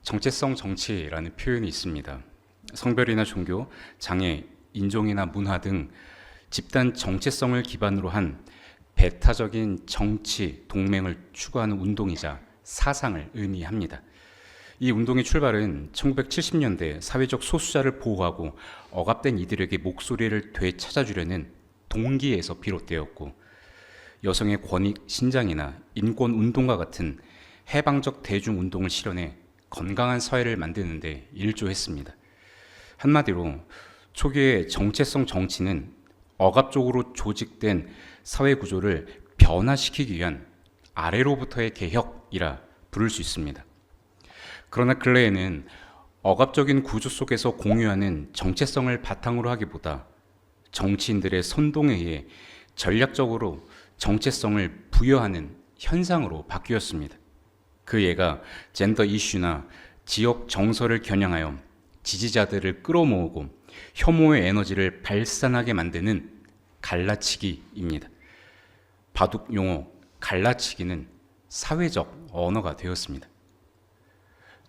정체성 정치라는 표현이 있습니다. 성별이나 종교, 장애, 인종이나 문화 등 집단 정체성을 기반으로 한 배타적인 정치, 동맹을 추구하는 운동이자 사상을 의미합니다. 이 운동의 출발은 1970년대 사회적 소수자를 보호하고 억압된 이들에게 목소리를 되찾아주려는 동기에서 비롯되었고, 여성의 권익 신장이나 인권 운동과 같은 해방적 대중 운동을 실현해 건강한 사회를 만드는 데 일조했습니다. 한마디로 초기의 정체성 정치는 억압적으로 조직된 사회 구조를 변화시키기 위한 아래로부터의 개혁이라 부를 수 있습니다. 그러나 근래에는 억압적인 구조 속에서 공유하는 정체성을 바탕으로 하기보다 정치인들의 선동에 의해 전략적으로 정체성을 부여하는 현상으로 바뀌었습니다. 그 예가 젠더 이슈나 지역 정서를 겨냥하여 지지자들을 끌어모으고 혐오의 에너지를 발산하게 만드는 갈라치기입니다. 바둑 용어 갈라치기는 사회적 언어가 되었습니다.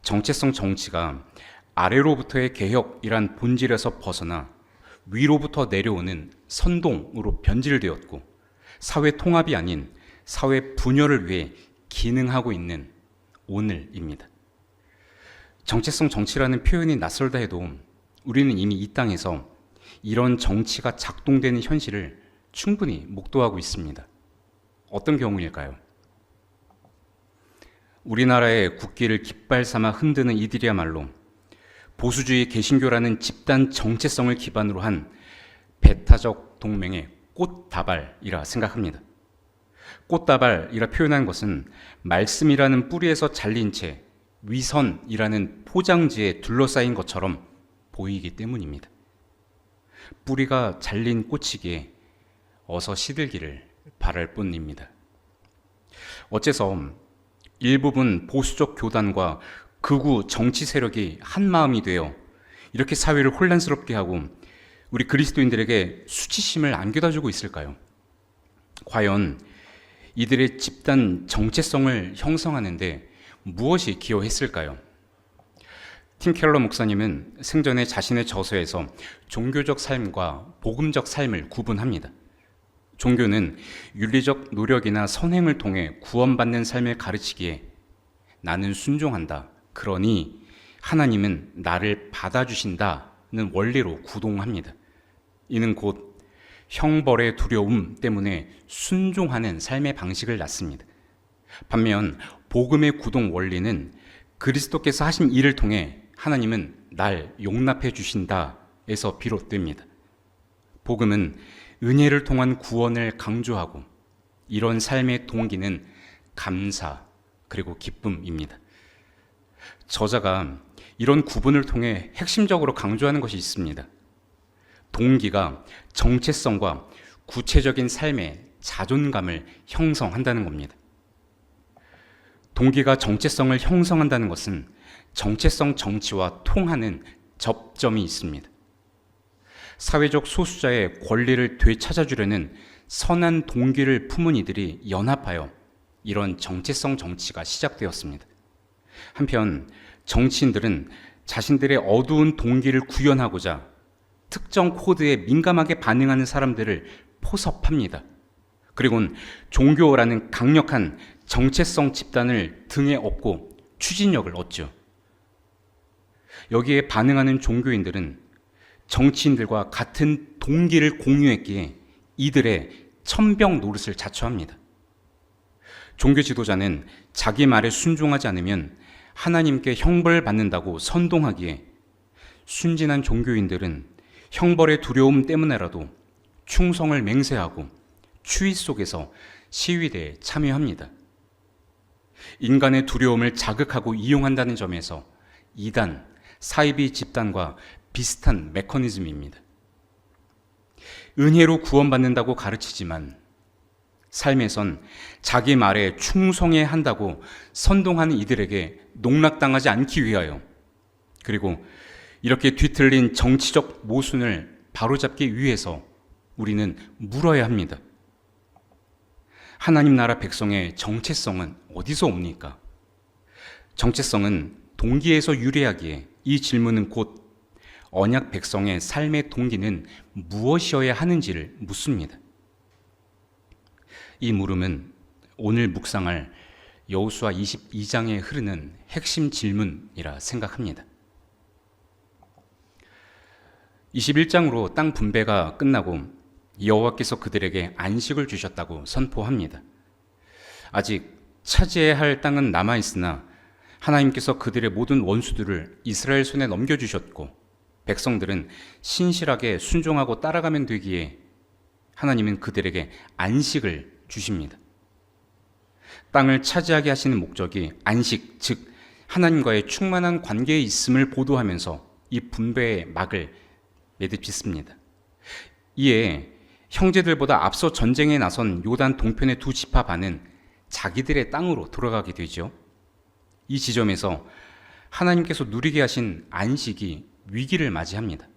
정체성 정치가 아래로부터의 개혁이란 본질에서 벗어나 위로부터 내려오는 선동으로 변질되었고, 사회 통합이 아닌 사회 분열을 위해 기능하고 있는 오늘입니다. 정체성 정치라는 표현이 낯설다 해도 우리는 이미 이 땅에서 이런 정치가 작동되는 현실을 충분히 목도하고 있습니다. 어떤 경우일까요? 우리나라의 국기를 깃발 삼아 흔드는 이들이야말로 보수주의 개신교라는 집단 정체성을 기반으로 한 배타적 동맹의 꽃다발이라 생각합니다. 꽃다발이라 표현한 것은 말씀이라는 뿌리에서 잘린 채 위선이라는 포장지에 둘러싸인 것처럼 보이기 때문입니다. 뿌리가 잘린 꽃이기에 어서 시들기를 바랄 뿐입니다. 어째서 일부분 보수적 교단과 극우 정치 세력이 한 마음이 되어 이렇게 사회를 혼란스럽게 하고 우리 그리스도인들에게 수치심을 안겨다주고 있을까요? 과연 이들의 집단 정체성을 형성하는데 무엇이 기여했을까요? 팀 켈러 목사님은 생전에 자신의 저서에서 종교적 삶과 복음적 삶을 구분합니다. 종교는 윤리적 노력이나 선행을 통해 구원받는 삶을 가르치기에 나는 순종한다, 그러니 하나님은 나를 받아주신다는 원리로 구동합니다. 이는 곧 형벌의 두려움 때문에 순종하는 삶의 방식을 낳습니다. 반면 복음의 구동 원리는 그리스도께서 하신 일을 통해 하나님은 날 용납해 주신다에서 비롯됩니다. 복음은 은혜를 통한 구원을 강조하고 이런 삶의 동기는 감사 그리고 기쁨입니다. 저자가 이런 구분을 통해 핵심적으로 강조하는 것이 있습니다. 동기가 정체성과 구체적인 삶의 자존감을 형성한다는 겁니다. 동기가 정체성을 형성한다는 것은 정체성 정치와 통하는 접점이 있습니다. 사회적 소수자의 권리를 되찾아주려는 선한 동기를 품은 이들이 연합하여 이런 정체성 정치가 시작되었습니다. 한편 정치인들은 자신들의 어두운 동기를 구현하고자 특정 코드에 민감하게 반응하는 사람들을 포섭합니다. 그리고는 종교라는 강력한 정체성 집단을 등에 업고 추진력을 얻죠. 여기에 반응하는 종교인들은 정치인들과 같은 동기를 공유했기에 이들의 천병 노릇을 자처합니다. 종교 지도자는 자기 말에 순종하지 않으면 하나님께 형벌을 받는다고 선동하기에 순진한 종교인들은 형벌의 두려움 때문에라도 충성을 맹세하고 추위 속에서 시위대에 참여합니다. 인간의 두려움을 자극하고 이용한다는 점에서 이단, 사이비 집단과 비슷한 메커니즘입니다. 은혜로 구원받는다고 가르치지만 삶에선 자기 말에 충성해야 한다고 선동하는 이들에게 농락당하지 않기 위하여, 그리고 이렇게 뒤틀린 정치적 모순을 바로잡기 위해서 우리는 물어야 합니다. 하나님 나라 백성의 정체성은 어디서 옵니까? 정체성은 동기에서 유래하기에 이 질문은 곧 언약 백성의 삶의 동기는 무엇이어야 하는지를 묻습니다. 이 물음은 오늘 묵상할 여호수아 22장에 흐르는 핵심 질문이라 생각합니다. 21장으로 땅 분배가 끝나고 여호와께서 그들에게 안식을 주셨다고 선포합니다. 아직 차지해야 할 땅은 남아있으나 하나님께서 그들의 모든 원수들을 이스라엘 손에 넘겨주셨고 백성들은 신실하게 순종하고 따라가면 되기에 하나님은 그들에게 안식을 주십니다. 땅을 차지하게 하시는 목적이 안식, 즉 하나님과의 충만한 관계에 있음을 보도하면서 이 분배의 막을 매듭짓습니다. 이에 형제들보다 앞서 전쟁에 나선 요단 동편의 두 지파 반은 자기들의 땅으로 돌아가게 되죠. 이 지점에서 하나님께서 누리게 하신 안식이 위기를 맞이합니다.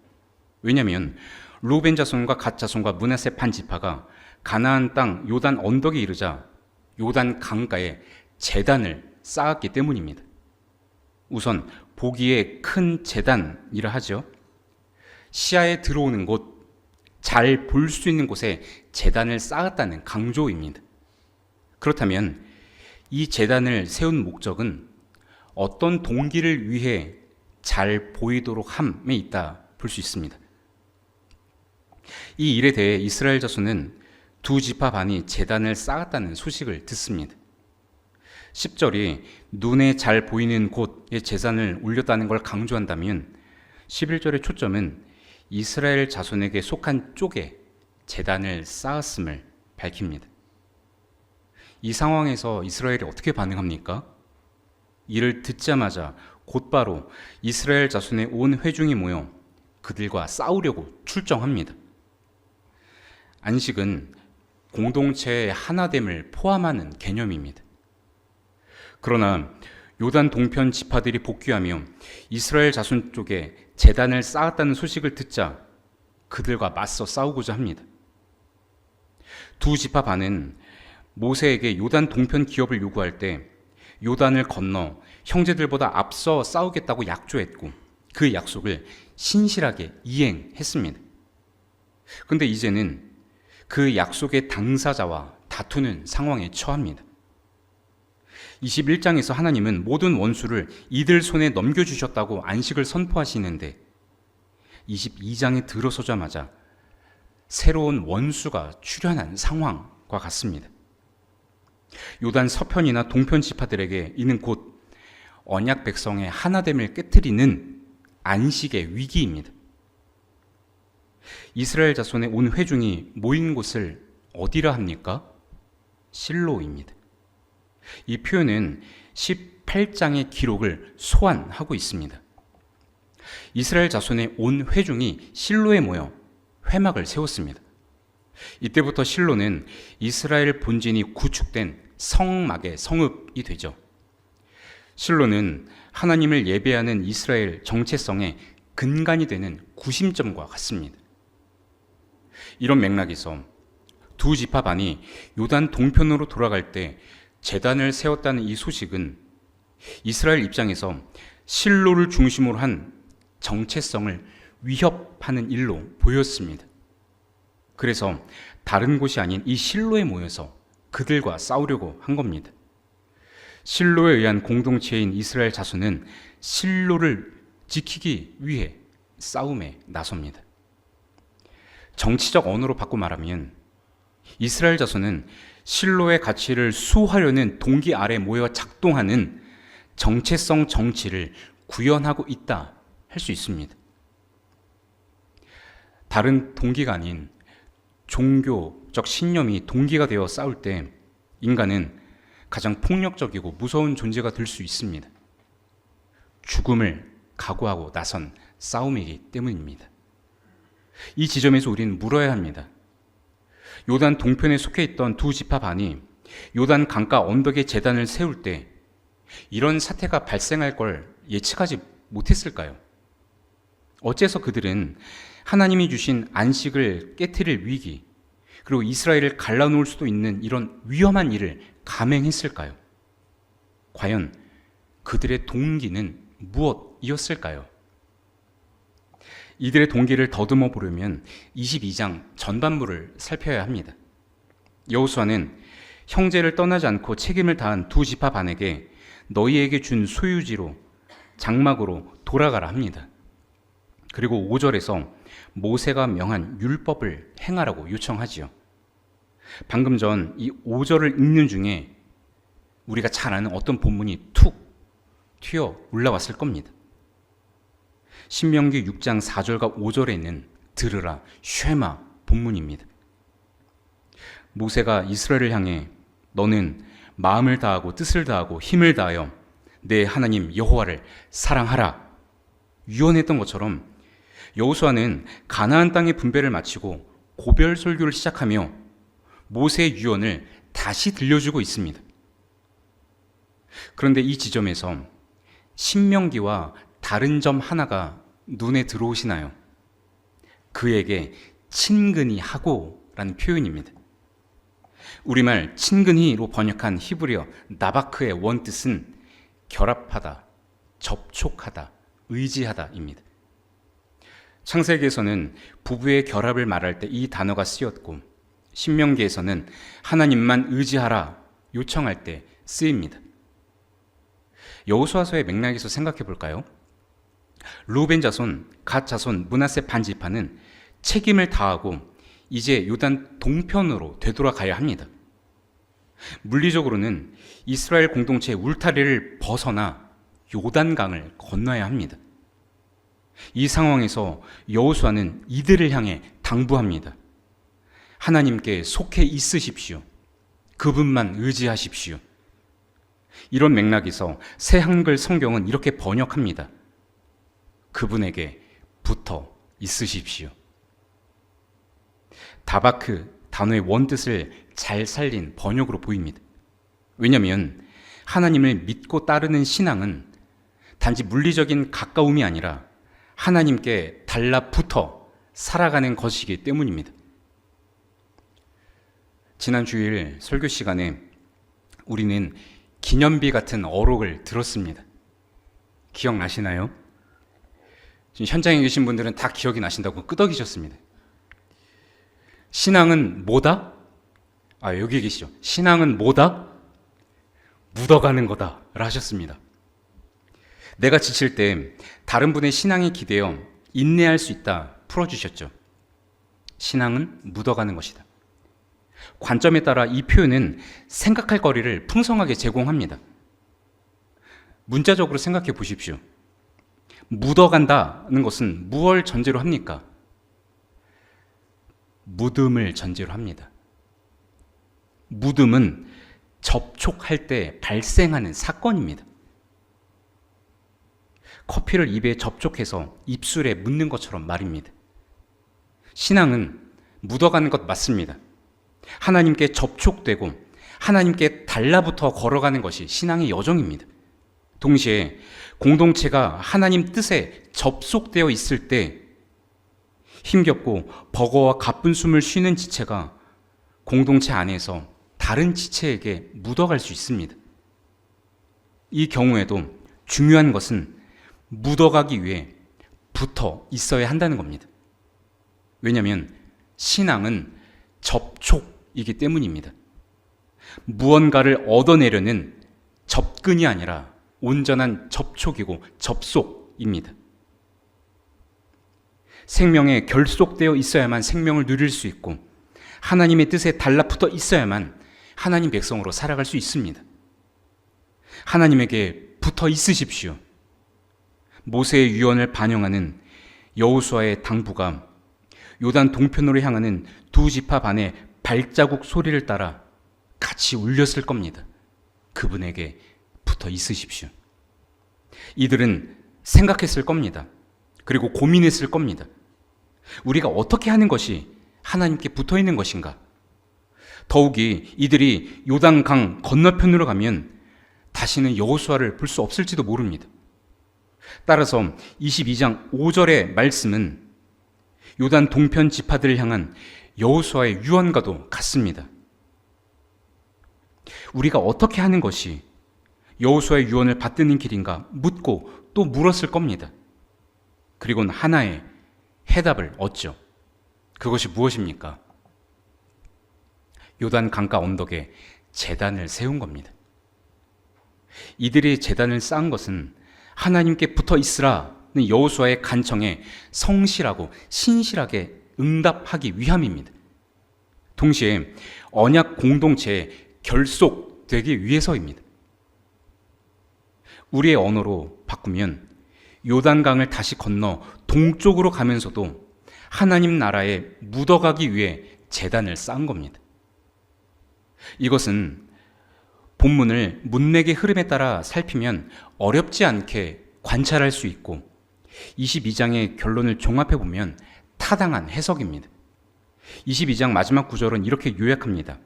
왜냐하면 루벤 자손과 갓 자손과 므낫세 반 지파가 가나안 땅 요단 언덕에 이르자 요단 강가에 제단을 쌓았기 때문입니다. 우선 보기에 큰 제단이라 하죠. 시야에 들어오는 곳, 잘 볼 수 있는 곳에 제단을 쌓았다는 강조입니다. 그렇다면 이 제단을 세운 목적은 어떤 동기를 위해 잘 보이도록 함에 있다 볼 수 있습니다. 이 일에 대해 이스라엘 자손은 두 지파 반이 제단을 쌓았다는 소식을 듣습니다. 10절이 눈에 잘 보이는 곳에 제단을 올렸다는 걸 강조한다면 11절의 초점은 이스라엘 자손에게 속한 쪽에 제단을 쌓았음을 밝힙니다. 이 상황에서 이스라엘이 어떻게 반응합니까? 이를 듣자마자 곧바로 이스라엘 자손의 온 회중이 모여 그들과 싸우려고 출정합니다. 안식은 공동체의 하나됨을 포함하는 개념입니다. 그러나 요단 동편 지파들이 복귀하며 이스라엘 자손 쪽에 제단을 쌓았다는 소식을 듣자 그들과 맞서 싸우고자 합니다. 두 지파 반은 모세에게 요단 동편 기업을 요구할 때 요단을 건너 형제들보다 앞서 싸우겠다고 약조했고 그 약속을 신실하게 이행했습니다. 그런데 이제는 그 약속의 당사자와 다투는 상황에 처합니다. 21장에서 하나님은 모든 원수를 이들 손에 넘겨주셨다고 안식을 선포하시는데 22장에 들어서자마자 새로운 원수가 출현한 상황과 같습니다. 요단 서편이나 동편 지파들에게 이는 곧 언약 백성의 하나됨을 깨트리는 안식의 위기입니다. 이스라엘 자손의 온 회중이 모인 곳을 어디라 합니까? 실로입니다. 이 표현은 18장의 기록을 소환하고 있습니다. 이스라엘 자손의 온 회중이 실로에 모여 회막을 세웠습니다. 이때부터 실로는 이스라엘 본진이 구축된 성막의 성읍이 되죠. 실로는 하나님을 예배하는 이스라엘 정체성의 근간이 되는 구심점과 같습니다. 이런 맥락에서 두 지파 반이 요단 동편으로 돌아갈 때 제단을 세웠다는 이 소식은 이스라엘 입장에서 실로를 중심으로 한 정체성을 위협하는 일로 보였습니다. 그래서 다른 곳이 아닌 이 실로에 모여서 그들과 싸우려고 한 겁니다. 실로에 의한 공동체인 이스라엘 자손은 실로를 지키기 위해 싸움에 나섭니다. 정치적 언어로 바꿔 말하면 이스라엘 자손은 실로의 가치를 수호하려는 동기 아래 모여 작동하는 정체성 정치를 구현하고 있다 할 수 있습니다. 다른 동기가 아닌 종교적 신념이 동기가 되어 싸울 때 인간은 가장 폭력적이고 무서운 존재가 될 수 있습니다. 죽음을 각오하고 나선 싸움이기 때문입니다. 이 지점에서 우리는 물어야 합니다. 요단 동편에 속해 있던 두 지파 반이 요단 강가 언덕에 제단을 세울 때 이런 사태가 발생할 걸 예측하지 못했을까요? 어째서 그들은 하나님이 주신 안식을 깨트릴 위기, 그리고 이스라엘을 갈라놓을 수도 있는 이런 위험한 일을 감행했을까요? 과연 그들의 동기는 무엇이었을까요? 이들의 동기를 더듬어 보려면 22장 전반부를 살펴야 합니다. 여호수아는 형제를 떠나지 않고 책임을 다한 두 지파 반에게 너희에게 준 소유지로 장막으로 돌아가라 합니다. 그리고 5절에서 모세가 명한 율법을 행하라고 요청하지요. 방금 전 이 5절을 읽는 중에 우리가 잘 아는 어떤 본문이 툭 튀어 올라왔을 겁니다. 신명기 6장 4절과 5절에 있는 들으라 쉐마 본문입니다. 모세가 이스라엘을 향해 너는 마음을 다하고 뜻을 다하고 힘을 다하여 내 하나님 여호와를 사랑하라 유언했던 것처럼 여호수아는 가나안 땅의 분배를 마치고 고별 설교를 시작하며 모세의 유언을 다시 들려주고 있습니다. 그런데 이 지점에서 신명기와 다른 점 하나가 눈에 들어오시나요? 그에게 친근히 하고 라는 표현입니다. 우리말 친근히로 번역한 히브리어 나바크의 원뜻은 결합하다, 접촉하다, 의지하다입니다. 창세기에서는 부부의 결합을 말할 때 이 단어가 쓰였고 신명기에서는 하나님만 의지하라 요청할 때 쓰입니다. 여호수아서의 맥락에서 생각해 볼까요? 루벤 자손, 갓 자손, 므낫세 반지파는 책임을 다하고 이제 요단 동편으로 되돌아가야 합니다. 물리적으로는 이스라엘 공동체의 울타리를 벗어나 요단강을 건너야 합니다. 이 상황에서 여호수아는 이들을 향해 당부합니다. 하나님께 속해 있으십시오. 그분만 의지하십시오. 이런 맥락에서 새 한글 성경은 이렇게 번역합니다. 그분에게 붙어 있으십시오. 다바크 단어의 원뜻을 잘 살린 번역으로 보입니다. 왜냐하면 하나님을 믿고 따르는 신앙은 단지 물리적인 가까움이 아니라 하나님께 달라붙어 살아가는 것이기 때문입니다. 지난 주일 설교 시간에 우리는 기념비 같은 어록을 들었습니다. 기억나시나요? 지금 현장에 계신 분들은 다 기억이 나신다고 끄덕이셨습니다. 신앙은 뭐다? 여기 계시죠. 신앙은 뭐다? 묻어가는 거다 라 하셨습니다. 내가 지칠 때 다른 분의 신앙에 기대어 인내할 수 있다 풀어주셨죠. 신앙은 묻어가는 것이다. 관점에 따라 이 표현은 생각할 거리를 풍성하게 제공합니다. 문자적으로 생각해 보십시오. 묻어간다는 것은 무엇을 전제로 합니까? 묻음을 전제로 합니다. 묻음은 접촉할 때 발생하는 사건입니다. 커피를 입에 접촉해서 입술에 묻는 것처럼 말입니다. 신앙은 묻어가는 것 맞습니다. 하나님께 접촉되고 하나님께 달라붙어 걸어가는 것이 신앙의 여정입니다. 동시에 공동체가 하나님 뜻에 접속되어 있을 때 힘겹고 버거워 가쁜 숨을 쉬는 지체가 공동체 안에서 다른 지체에게 묻어갈 수 있습니다. 이 경우에도 중요한 것은 묻어가기 위해 붙어 있어야 한다는 겁니다. 왜냐하면 신앙은 접촉이기 때문입니다. 무언가를 얻어내려는 접근이 아니라 온전한 접촉이고 접속입니다. 생명에 결속되어 있어야만 생명을 누릴 수 있고 하나님의 뜻에 달라붙어 있어야만 하나님 백성으로 살아갈 수 있습니다. 하나님에게 붙어 있으십시오. 모세의 유언을 반영하는 여호수아의 당부가 요단 동편으로 향하는 두 지파 반의 발자국 소리를 따라 같이 울렸을 겁니다. 그분에게 붙어 있으십시오. 이들은 생각했을 겁니다. 그리고 고민했을 겁니다. 우리가 어떻게 하는 것이 하나님께 붙어 있는 것인가? 더욱이 이들이 요단강 건너편으로 가면 다시는 여호수아를 볼 수 없을지도 모릅니다. 따라서 22장 5절의 말씀은 요단 동편 지파들을 향한 여호수아의 유언과도 같습니다. 우리가 어떻게 하는 것이 여호수아의 유언을 받드는 길인가 묻고 또 물었을 겁니다. 그리고는 하나의 해답을 얻죠. 그것이 무엇입니까? 요단 강가 언덕에 제단을 세운 겁니다. 이들이 제단을 쌓은 것은 하나님께 붙어 있으라는 여호수아의 간청에 성실하고 신실하게 응답하기 위함입니다. 동시에 언약 공동체에 결속되기 위해서입니다. 우리의 언어로 바꾸면 요단강을 다시 건너 동쪽으로 가면서도 하나님 나라에 묻어가기 위해 제단을 쌓은 겁니다. 이것은 본문을 문맥의 흐름에 따라 살피면 어렵지 않게 관찰할 수 있고 22장의 결론을 종합해 보면 타당한 해석입니다. 22장 마지막 구절은 이렇게 요약합니다.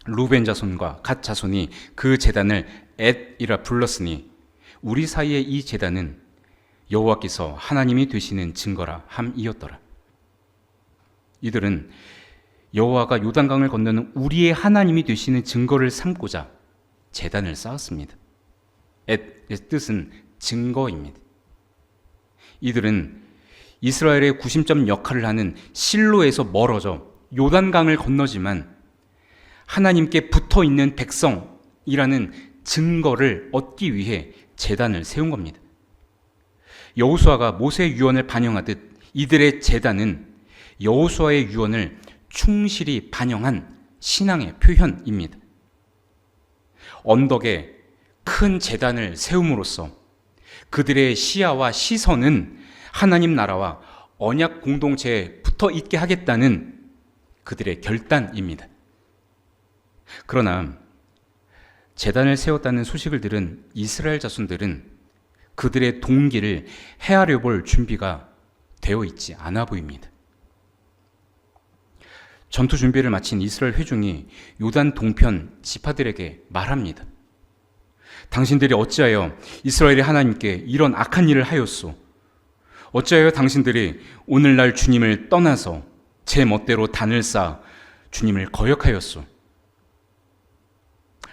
루벤 자손과 갓 자손이 그 제단을 엣이라 불렀으니 우리 사이의 이 제단은 여호와께서 하나님이 되시는 증거라 함이었더라. 이들은 여호와가 요단강을 건너는 우리의 하나님이 되시는 증거를 삼고자 제단을 쌓았습니다. 엣의 뜻은 증거입니다. 이들은 이스라엘의 구심점 역할을 하는 실로에서 멀어져 요단강을 건너지만 하나님께 붙어 있는 백성이라는 증거를 얻기 위해 제단을 세운 겁니다. 여호수아가 모세의 유언을 반영하듯 이들의 제단은 여호수아의 유언을 충실히 반영한 신앙의 표현입니다. 언덕에 큰 제단을 세움으로써 그들의 시야와 시선은 하나님 나라와 언약 공동체에 붙어 있게 하겠다는 그들의 결단입니다. 그러나 제단을 세웠다는 소식을 들은 이스라엘 자손들은 그들의 동기를 헤아려 볼 준비가 되어 있지 않아 보입니다. 전투 준비를 마친 이스라엘 회중이 요단 동편 지파들에게 말합니다. 당신들이 어찌하여 이스라엘의 하나님께 이런 악한 일을 하였소? 어찌하여 당신들이 오늘날 주님을 떠나서 제 멋대로 단을 쌓아 주님을 거역하였소?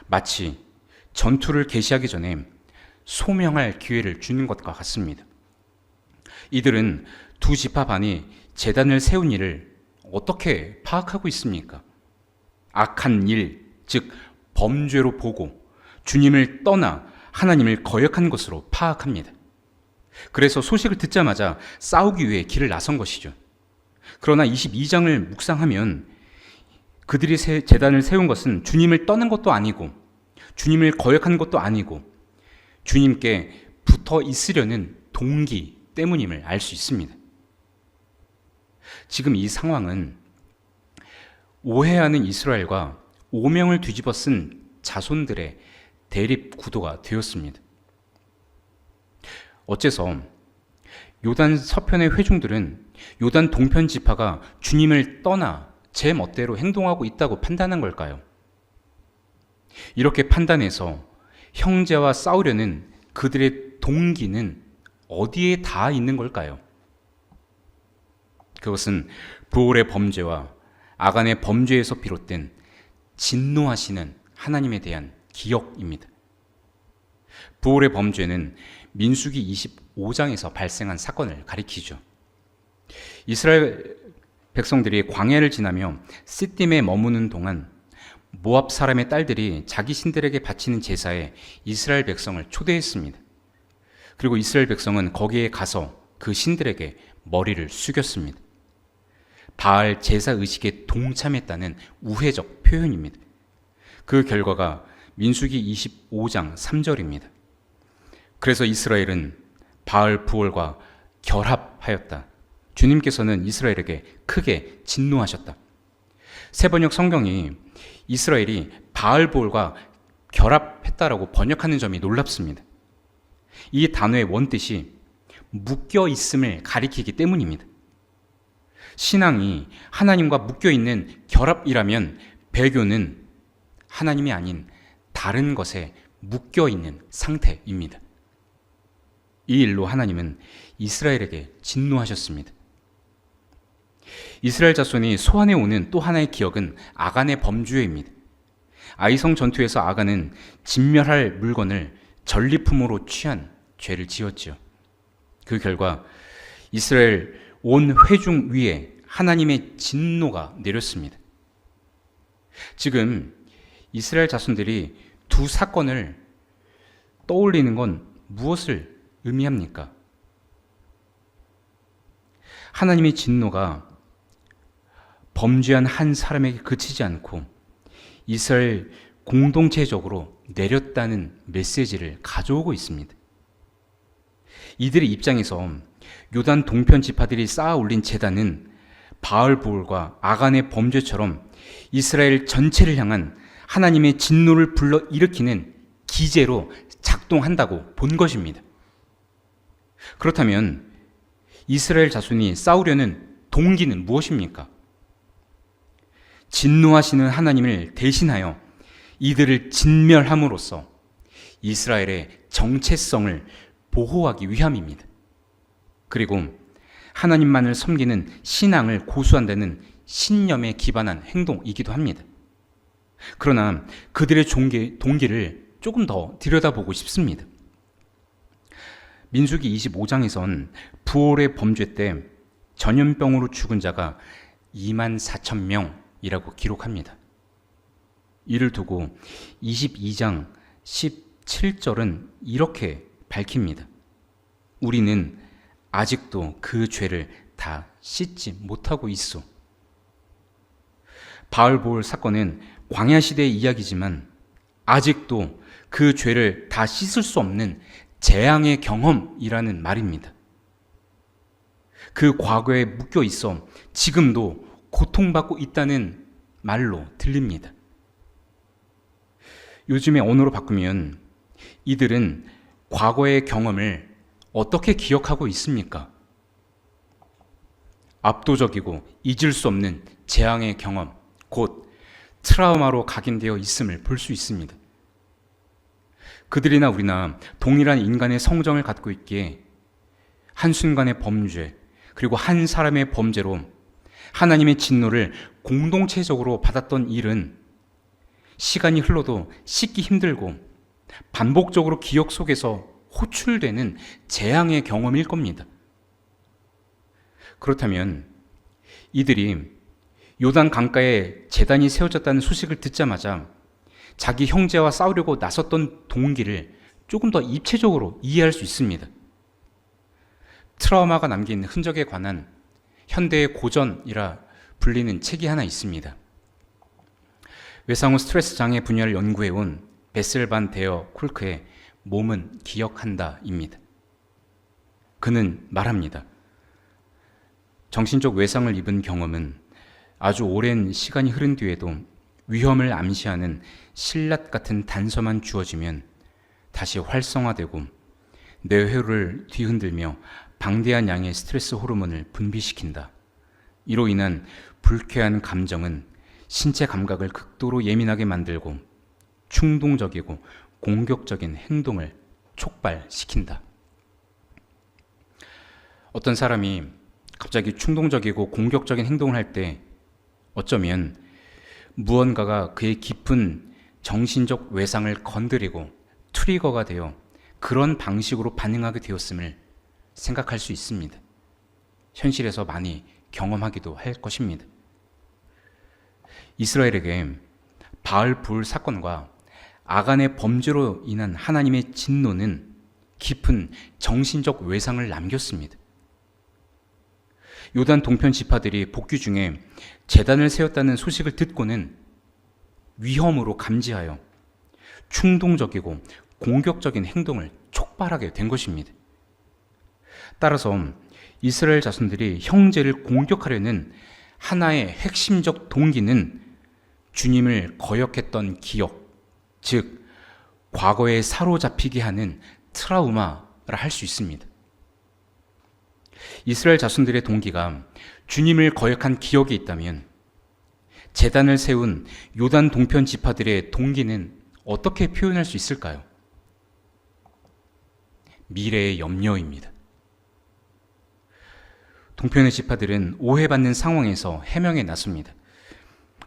마치 전투를 개시하기 전에 소명할 기회를 주는 것과 같습니다. 이들은 두 지파 반이 제단을 세운 일을 어떻게 파악하고 있습니까? 악한 일, 즉 범죄로 보고 주님을 떠나 하나님을 거역한 것으로 파악합니다. 그래서 소식을 듣자마자 싸우기 위해 길을 나선 것이죠. 그러나 22장을 묵상하면 그들이 제단을 세운 것은 주님을 떠난 것도 아니고 주님을 거역한 것도 아니고 주님께 붙어 있으려는 동기 때문임을 알 수 있습니다. 지금 이 상황은 오해하는 이스라엘과 오명을 뒤집어 쓴 자손들의 대립 구도가 되었습니다. 어째서 요단 서편의 회중들은 요단 동편 지파가 주님을 떠나 제 멋대로 행동하고 있다고 판단한 걸까요? 이렇게 판단해서 형제와 싸우려는 그들의 동기는 어디에 닿아 있는 걸까요? 그것은 부올의 범죄와 아간의 범죄에서 비롯된 진노하시는 하나님에 대한 기억입니다. 부올의 범죄는 민수기 25장에서 발생한 사건을 가리키죠. 이스라엘 백성들이 광야를 지나며 시딤에 머무는 동안 모압 사람의 딸들이 자기 신들에게 바치는 제사에 이스라엘 백성을 초대했습니다. 그리고 이스라엘 백성은 거기에 가서 그 신들에게 머리를 숙였습니다. 바알 제사 의식에 동참했다는 우회적 표현입니다. 그 결과가 민수기 25장 3절입니다. 그래서 이스라엘은 바알 부올과 결합하였다. 주님께서는 이스라엘에게 크게 진노하셨다. 새번역 성경이 이스라엘이 바알 부올과 결합했다라고 번역하는 점이 놀랍습니다. 이 단어의 원뜻이 묶여 있음을 가리키기 때문입니다. 신앙이 하나님과 묶여 있는 결합이라면 배교는 하나님이 아닌 다른 것에 묶여 있는 상태입니다. 이 일로 하나님은 이스라엘에게 진노하셨습니다. 이스라엘 자손이 소환해 오는 또 하나의 기억은 아간의 범죄입니다. 아이성 전투에서 아간은 진멸할 물건을 전리품으로 취한 죄를 지었지요. 그 결과 이스라엘 온 회중 위에 하나님의 진노가 내렸습니다. 지금 이스라엘 자손들이 두 사건을 떠올리는 건 무엇을 의미합니까? 하나님의 진노가 범죄한 한 사람에게 그치지 않고 이스라엘 공동체적으로 내렸다는 메시지를 가져오고 있습니다. 이들의 입장에서 요단 동편 지파들이 쌓아 올린 제단은 바알보울과 아간의 범죄처럼 이스라엘 전체를 향한 하나님의 진노를 불러 일으키는 기제로 작동한다고 본 것입니다. 그렇다면 이스라엘 자손이 싸우려는 동기는 무엇입니까? 진노하시는 하나님을 대신하여 이들을 진멸함으로써 이스라엘의 정체성을 보호하기 위함입니다. 그리고 하나님만을 섬기는 신앙을 고수한다는 신념에 기반한 행동이기도 합니다. 그러나 그들의 동기를 조금 더 들여다보고 싶습니다. 민수기 25장에선 부올의 범죄 때 전염병으로 죽은 자가 24,000명이라고 기록합니다. 이를 두고 22장 17절은 이렇게 밝힙니다. 우리는 아직도 그 죄를 다 씻지 못하고 있어. 바알보울 사건은 광야 시대의 이야기지만 아직도 그 죄를 다 씻을 수 없는 재앙의 경험이라는 말입니다. 그 과거에 묶여 있어 지금도 고통받고 있다는 말로 들립니다. 요즘의 언어로 바꾸면 이들은 과거의 경험을 어떻게 기억하고 있습니까? 압도적이고 잊을 수 없는 재앙의 경험, 곧 트라우마로 각인되어 있음을 볼 수 있습니다. 그들이나 우리나 동일한 인간의 성정을 갖고 있기에 한순간의 범죄, 그리고 한 사람의 범죄로 하나님의 진노를 공동체적으로 받았던 일은 시간이 흘러도 씻기 힘들고 반복적으로 기억 속에서 호출되는 재앙의 경험일 겁니다. 그렇다면 이들이 요단 강가에 제단이 세워졌다는 소식을 듣자마자 자기 형제와 싸우려고 나섰던 동기를 조금 더 입체적으로 이해할 수 있습니다. 트라우마가 남긴 흔적에 관한 현대의 고전이라 불리는 책이 하나 있습니다. 외상후 스트레스 장애 분야를 연구해온 베셀 반 데어 콜크의 몸은 기억한다입니다. 그는 말합니다. 정신적 외상을 입은 경험은 아주 오랜 시간이 흐른 뒤에도 위험을 암시하는 신랏 같은 단서만 주어지면 다시 활성화되고 뇌회로를 뒤흔들며 방대한 양의 스트레스 호르몬을 분비시킨다. 이로 인한 불쾌한 감정은 신체 감각을 극도로 예민하게 만들고 충동적이고 공격적인 행동을 촉발시킨다. 어떤 사람이 갑자기 충동적이고 공격적인 행동을 할 때 어쩌면 무언가가 그의 깊은 정신적 외상을 건드리고 트리거가 되어 그런 방식으로 반응하게 되었음을 생각할 수 있습니다. 현실에서 많이 경험하기도 할 것입니다. 이스라엘에게 바알불 사건과 아간의 범죄로 인한 하나님의 진노는 깊은 정신적 외상을 남겼습니다. 요단 동편 지파들이 복귀 중에 제단을 세웠다는 소식을 듣고는 위험으로 감지하여 충동적이고 공격적인 행동을 촉발하게 된 것입니다. 따라서 이스라엘 자손들이 형제를 공격하려는 하나의 핵심적 동기는 주님을 거역했던 기억, 즉 과거에 사로잡히게 하는 트라우마라 할 수 있습니다. 이스라엘 자손들의 동기가 주님을 거역한 기억이 있다면 제단을 세운 요단 동편 지파들의 동기는 어떻게 표현할 수 있을까요? 미래의 염려입니다. 동편의 지파들은 오해받는 상황에서 해명에 나섭니다.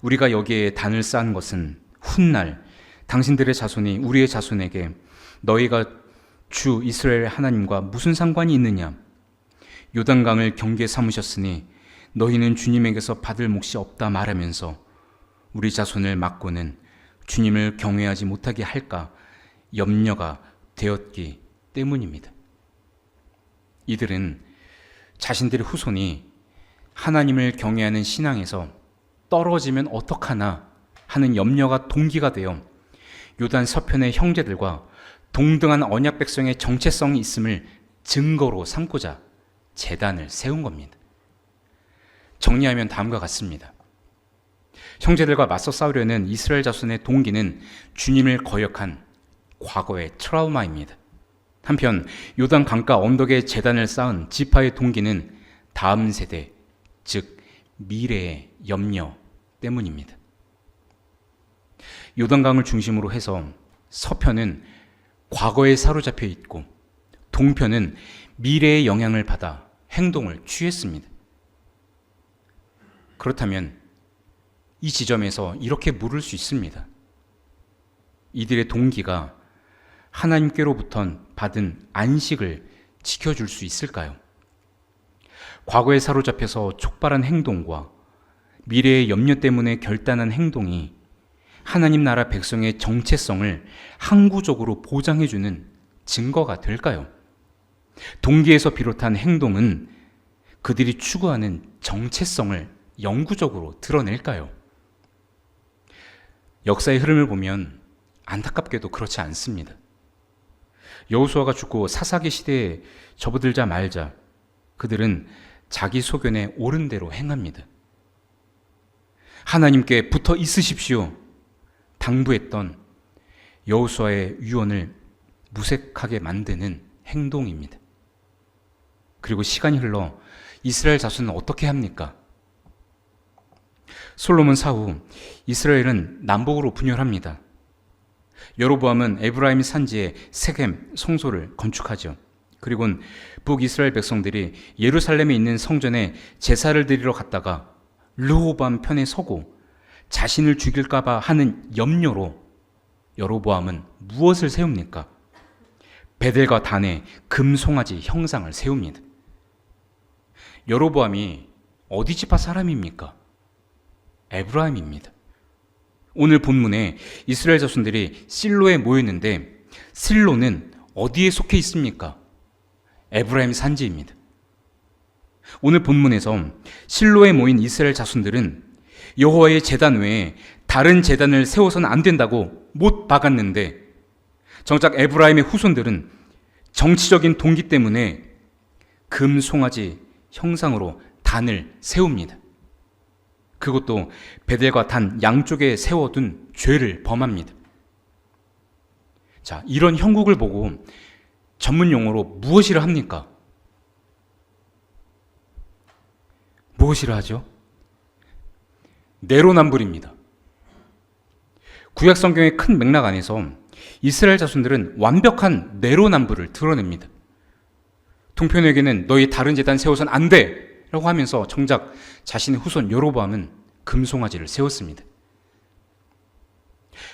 우리가 여기에 단을 쌓은 것은 훗날 당신들의 자손이 우리의 자손에게 너희가 주 이스라엘 하나님과 무슨 상관이 있느냐? 요단강을 경계 삼으셨으니 너희는 주님에게서 받을 몫이 없다 말하면서 우리 자손을 막고는 주님을 경외하지 못하게 할까 염려가 되었기 때문입니다. 이들은 자신들의 후손이 하나님을 경외하는 신앙에서 떨어지면 어떡하나 하는 염려가 동기가 되어 요단 서편의 형제들과 동등한 언약 백성의 정체성이 있음을 증거로 삼고자 제단을 세운 겁니다. 정리하면 다음과 같습니다. 형제들과 맞서 싸우려는 이스라엘 자손의 동기는 주님을 거역한 과거의 트라우마입니다. 한편 요단 강가 언덕에 제단을 쌓은 지파의 동기는 다음 세대, 즉 미래의 염려 때문입니다. 요단강을 중심으로 해서 서편은 과거에 사로잡혀 있고 동편은 미래의 영향을 받아 행동을 취했습니다. 그렇다면 이 지점에서 이렇게 물을 수 있습니다. 이들의 동기가 하나님께로부터 받은 안식을 지켜줄 수 있을까요? 과거에 사로잡혀서 촉발한 행동과 미래의 염려 때문에 결단한 행동이 하나님 나라 백성의 정체성을 항구적으로 보장해주는 증거가 될까요? 동기에서 비롯한 행동은 그들이 추구하는 정체성을 영구적으로 드러낼까요? 역사의 흐름을 보면 안타깝게도 그렇지 않습니다. 여호수아가 죽고 사사기 시대에 접어들자 말자 그들은 자기 소견에 옳은 대로 행합니다. 하나님께 붙어 있으십시오 당부했던 여호수아의 유언을 무색하게 만드는 행동입니다. 그리고 시간이 흘러 이스라엘 자손은 어떻게 합니까? 솔로몬 사후 이스라엘은 남북으로 분열합니다. 여로보암은 에브라임 산지에 세겜 성소를 건축하죠. 그리고는 북이스라엘 백성들이 예루살렘에 있는 성전에 제사를 드리러 갔다가 르호보암 편에 서고 자신을 죽일까봐 하는 염려로 여로보암은 무엇을 세웁니까? 베델과 단에 금송아지 형상을 세웁니다. 여로보암이 어디 지파 사람입니까? 에브라임입니다. 오늘 본문에 이스라엘 자손들이 실로에 모였는데 실로는 어디에 속해 있습니까? 에브라임 산지입니다. 오늘 본문에서 실로에 모인 이스라엘 자손들은 여호와의 제단 외에 다른 제단을 세워서는 안 된다고 못 박았는데 정작 에브라임의 후손들은 정치적인 동기 때문에 금송아지 형상으로 단을 세웁니다. 그것도 베델과 단 양쪽에 세워둔 죄를 범합니다. 자, 이런 형국을 보고 전문 용어로 무엇이라 합니까? 무엇이라 하죠? 내로남불입니다. 구약 성경의 큰 맥락 안에서 이스라엘 자손들은 완벽한 내로남불을 드러냅니다. 동편에게는 너희 다른 제단 세워선 안 돼! 라고 하면서 정작 자신의 후손 여로보암은 금송아지를 세웠습니다.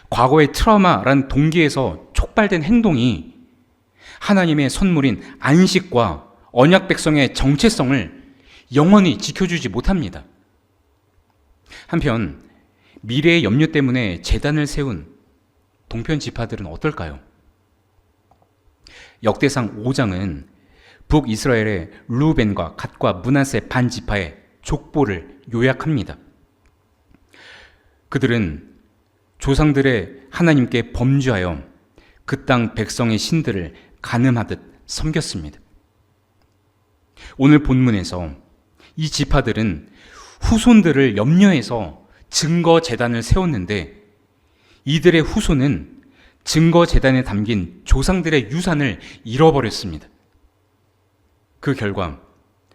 과거의 트라우마라는 동기에서 촉발된 행동이 하나님의 선물인 안식과 언약 백성의 정체성을 영원히 지켜주지 못합니다. 한편 미래의 염려 때문에 제단을 세운 동편 지파들은 어떨까요? 역대상 5장은 북이스라엘의 르우벤과 갓과 므낫세 반 지파의 족보를 요약합니다. 그들은 조상들의 하나님께 범죄하여 그 땅 백성의 신들을 간음하듯 섬겼습니다. 오늘 본문에서 이 지파들은 후손들을 염려해서 증거 제단을 세웠는데 이들의 후손은 증거 제단에 담긴 조상들의 유산을 잃어버렸습니다. 그 결과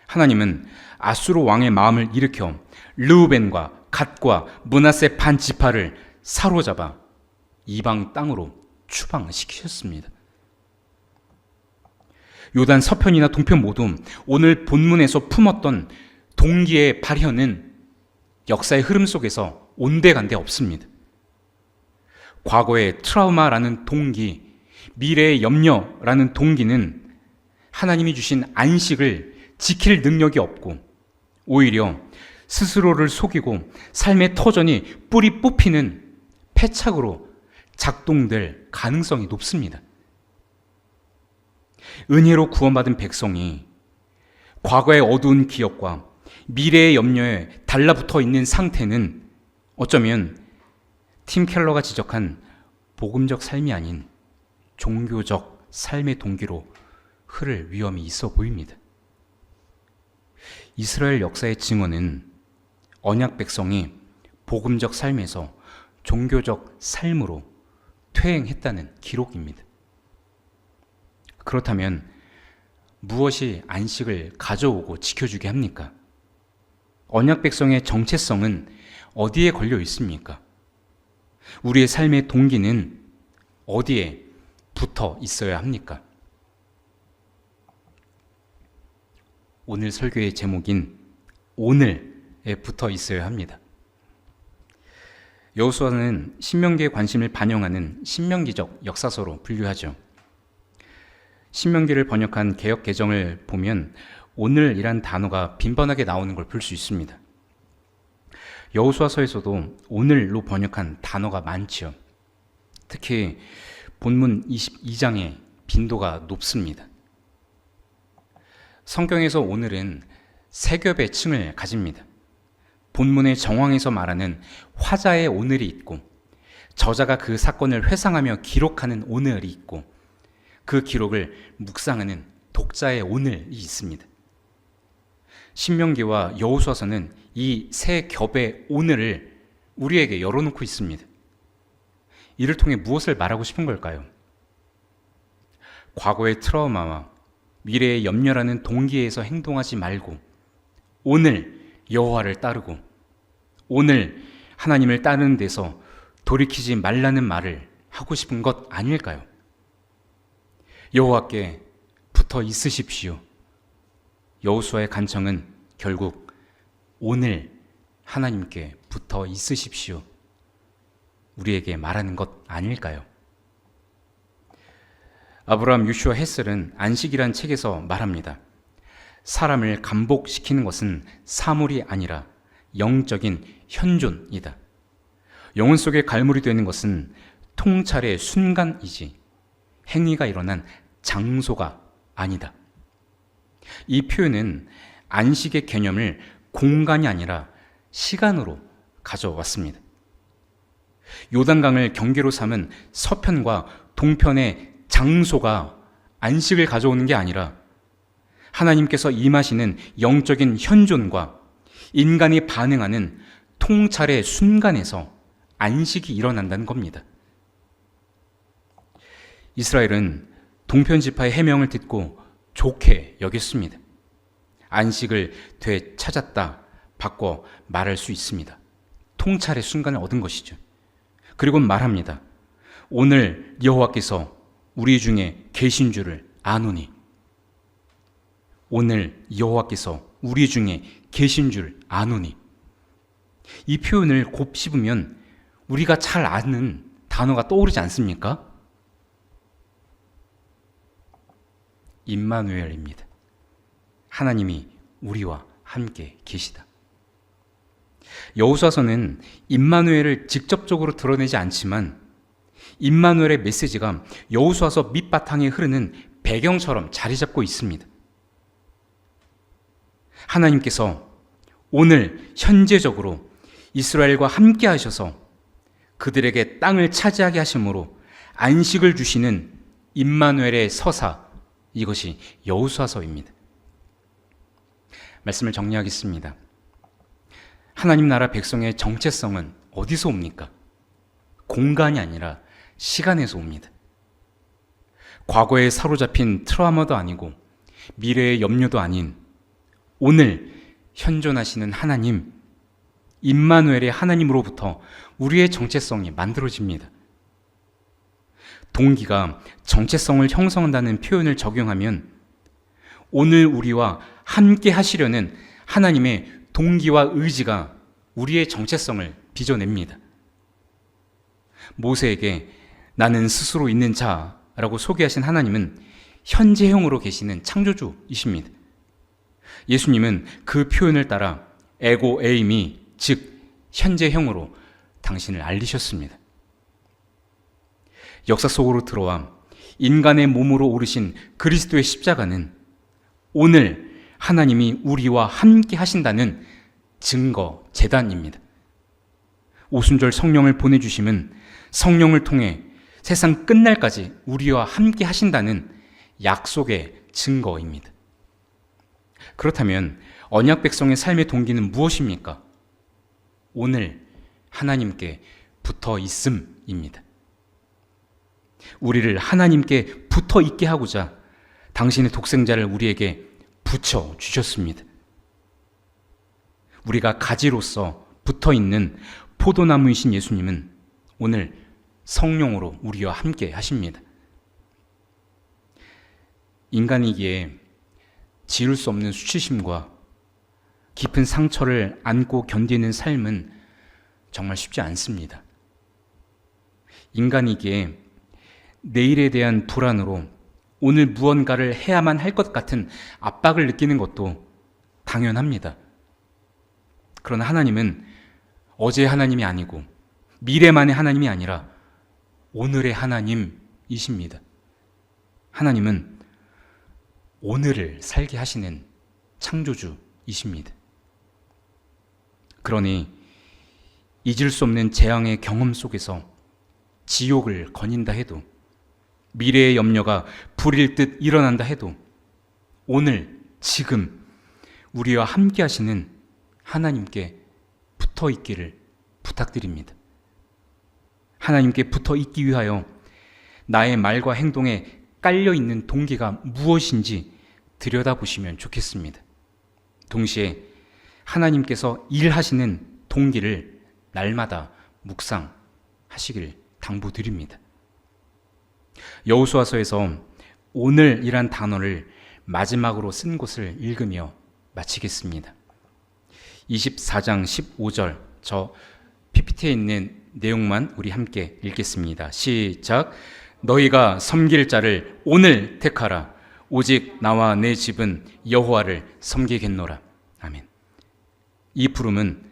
하나님은 아수르 왕의 마음을 일으켜 르우벤과 갓과 므낫세 반 지파를 사로잡아 이방 땅으로 추방시키셨습니다. 요단 서편이나 동편 모두 오늘 본문에서 품었던 동기의 발현은 역사의 흐름 속에서 온데간데 없습니다. 과거의 트라우마라는 동기, 미래의 염려라는 동기는 하나님이 주신 안식을 지킬 능력이 없고 오히려 스스로를 속이고 삶의 터전이 뿌리 뽑히는 패착으로 작동될 가능성이 높습니다. 은혜로 구원받은 백성이 과거의 어두운 기억과 미래의 염려에 달라붙어 있는 상태는 어쩌면 팀 켈러가 지적한 복음적 삶이 아닌 종교적 삶의 동기로 흐를 위험이 있어 보입니다. 이스라엘 역사의 증언은 언약 백성이 복음적 삶에서 종교적 삶으로 퇴행했다는 기록입니다. 그렇다면 무엇이 안식을 가져오고 지켜주게 합니까? 언약 백성의 정체성은 어디에 걸려 있습니까? 우리의 삶의 동기는 어디에 붙어 있어야 합니까? 오늘 설교의 제목인 오늘에 붙어 있어야 합니다. 여호수아는 신명기의 관심을 반영하는 신명기적 역사서로 분류하죠. 신명기를 번역한 개역 개정을 보면 오늘이란 단어가 빈번하게 나오는 걸 볼 수 있습니다. 여호수아서에서도 오늘로 번역한 단어가 많지요. 특히 본문 22장의 빈도가 높습니다. 성경에서 오늘은 세 겹의 층을 가집니다. 본문의 정황에서 말하는 화자의 오늘이 있고 저자가 그 사건을 회상하며 기록하는 오늘이 있고 그 기록을 묵상하는 독자의 오늘이 있습니다. 신명기와 여호수아서는 이 세 겹의 오늘을 우리에게 열어놓고 있습니다. 이를 통해 무엇을 말하고 싶은 걸까요? 과거의 트라우마와 미래의 염려라는 동기에서 행동하지 말고 오늘 여호와를 따르고 오늘 하나님을 따르는 데서 돌이키지 말라는 말을 하고 싶은 것 아닐까요? 여호와께 붙어 있으십시오. 여호수아의 간청은 결국 오늘 하나님께 붙어 있으십시오. 우리에게 말하는 것 아닐까요? 아브라함 유슈아 헤셀은 안식이란 책에서 말합니다. 사람을 감복시키는 것은 사물이 아니라 영적인 현존이다. 영혼 속에 갈물이 되는 것은 통찰의 순간이지 행위가 일어난 장소가 아니다. 이 표현은 안식의 개념을 공간이 아니라 시간으로 가져왔습니다. 요단강을 경계로 삼은 서편과 동편의 장소가 안식을 가져오는 게 아니라 하나님께서 임하시는 영적인 현존과 인간이 반응하는 통찰의 순간에서 안식이 일어난다는 겁니다. 이스라엘은 동편 지파의 해명을 듣고 좋게 여겼습니다. 안식을 되찾았다, 바꿔 말할 수 있습니다. 통찰의 순간을 얻은 것이죠. 그리고 말합니다. 오늘 여호와께서 우리 중에 계신 줄을 아노니. 오늘 여호와께서 우리 중에 계신 줄 아노니. 이 표현을 곱씹으면 우리가 잘 아는 단어가 떠오르지 않습니까? 임마누엘입니다. 하나님이 우리와 함께 계시다. 여호수아서는 임마누엘을 직접적으로 드러내지 않지만 임마누엘의 메시지가 여호수아서 밑바탕에 흐르는 배경처럼 자리 잡고 있습니다. 하나님께서 오늘 현재적으로 이스라엘과 함께 하셔서 그들에게 땅을 차지하게 하심으로 안식을 주시는 임마누엘의 서사, 이것이 여호수아서입니다. 말씀을 정리하겠습니다. 하나님 나라 백성의 정체성은 어디서 옵니까? 공간이 아니라 시간에서 옵니다. 과거에 사로잡힌 트라우마도 아니고 미래의 염려도 아닌 오늘 현존하시는 하나님, 임마누엘의 하나님으로부터 우리의 정체성이 만들어집니다. 동기가 정체성을 형성한다는 표현을 적용하면 오늘 우리와 함께 하시려는 하나님의 동기와 의지가 우리의 정체성을 빚어냅니다. 모세에게 나는 스스로 있는 라고 소개하신 하나님은 현재형으로 계시는 창조주이십니다. 예수님은 그 표현을 따라 에고 에이미, 즉 현재형으로 당신을 알리셨습니다. 역사 속으로 들어와 인간의 몸으로 오르신 그리스도의 십자가는 오늘 하나님이 우리와 함께 하신다는 증거 제단입니다. 오순절 성령을 보내주심은 성령을 통해 세상 끝날까지 우리와 함께 하신다는 약속의 증거입니다. 그렇다면 언약 백성의 삶의 동기는 무엇입니까? 오늘 하나님께 붙어 있음입니다. 우리를 하나님께 붙어 있게 하고자 당신의 독생자를 우리에게 붙여 주셨습니다. 우리가 가지로서 붙어 있는 포도나무이신 예수님은 오늘 성령으로 우리와 함께 하십니다. 인간이기에 지울 수 없는 수치심과 깊은 상처를 안고 견디는 삶은 정말 쉽지 않습니다. 인간이기에 내일에 대한 불안으로 오늘 무언가를 해야만 할 것 같은 압박을 느끼는 것도 당연합니다. 그러나 하나님은 어제의 하나님이 아니고 미래만의 하나님이 아니라 오늘의 하나님이십니다. 하나님은 오늘을 살게 하시는 창조주이십니다. 그러니 잊을 수 없는 재앙의 경험 속에서 지옥을 거닌다 해도, 미래의 염려가 불일 듯 일어난다 해도 오늘 지금 우리와 함께 하시는 하나님께 붙어 있기를 부탁드립니다. 하나님께 붙어 있기 위하여 나의 말과 행동에 깔려 있는 동기가 무엇인지 들여다보시면 좋겠습니다. 동시에 하나님께서 일하시는 동기를 날마다 묵상하시길 당부드립니다. 여호수아서에서 오늘이란 단어를 마지막으로 쓴 곳을 읽으며 마치겠습니다. 24장 15절, 저 PPT에 있는 내용만 우리 함께 읽겠습니다. 시작. 너희가 섬길 자를 오늘 택하라. 오직 나와 내 집은 여호와를 섬기겠노라. 아멘. 이 부름은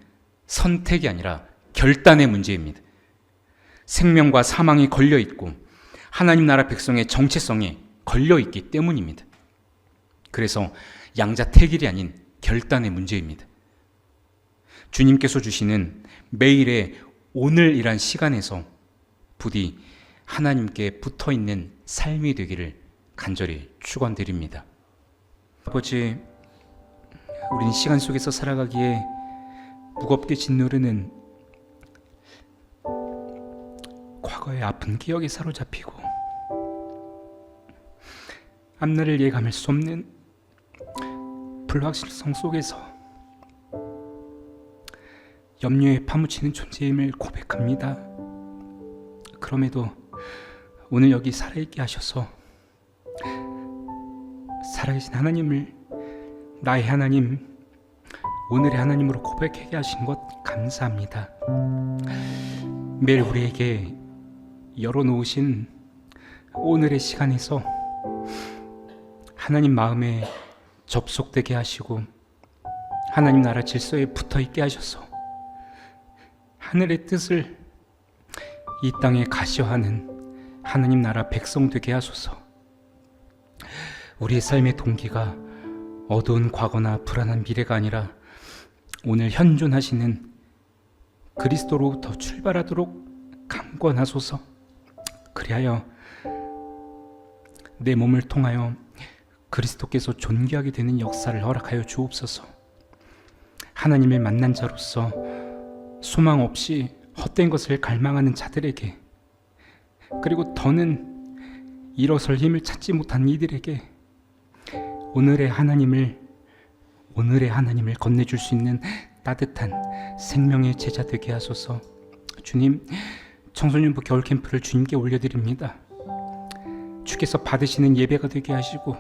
선택이 아니라 결단의 문제입니다. 생명과 사망이 걸려 있고 하나님 나라 백성의 정체성에 걸려 있기 때문입니다. 그래서 양자택일이 아닌 결단의 문제입니다. 주님께서 주시는 매일의 오늘이란 시간에서 부디 하나님께 붙어 있는 삶이 되기를 간절히 축원드립니다. 아버지, 우린 시간 속에서 살아가기에 무겁게 짓누르는 과거의 아픈 기억에 사로잡히고 앞날을 예감할 수 없는 불확실성 속에서 염려에 파묻히는 존재임을 고백합니다. 그럼에도 오늘 여기 살아있게 하셔서 살아계신 하나님을 나의 하나님, 오늘의 하나님으로 고백하게 하신 것 감사합니다. 매일 우리에게 열어놓으신 오늘의 시간에서 하나님 마음에 접속되게 하시고 하나님 나라 질서에 붙어있게 하셔서 하늘의 뜻을 이 땅에 가시화하는 하나님 나라 백성 되게 하소서. 우리의 삶의 동기가 어두운 과거나 불안한 미래가 아니라 오늘 현존하시는 그리스도로부터 출발하도록 강권하소서. 그리하여 내 몸을 통하여 그리스도께서 존귀하게 되는 역사를 허락하여 주옵소서. 하나님을 만난 자로서 소망 없이 헛된 것을 갈망하는 자들에게, 그리고 더는 일어설 힘을 찾지 못한 이들에게 오늘의 하나님을 건네줄 수 있는 따뜻한 생명의 제자 되게 하소서. 주님, 청소년부 겨울 캠프를 주님께 올려드립니다. 주께서 받으시는 예배가 되게 하시고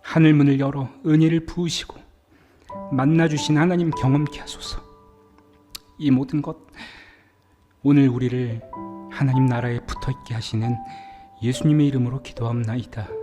하늘문을 열어 은혜를 부으시고 만나주신 하나님 경험케 하소서. 이 모든 것, 오늘 우리를 하나님 나라에 붙어있게 하시는 예수님의 이름으로 기도함나이다.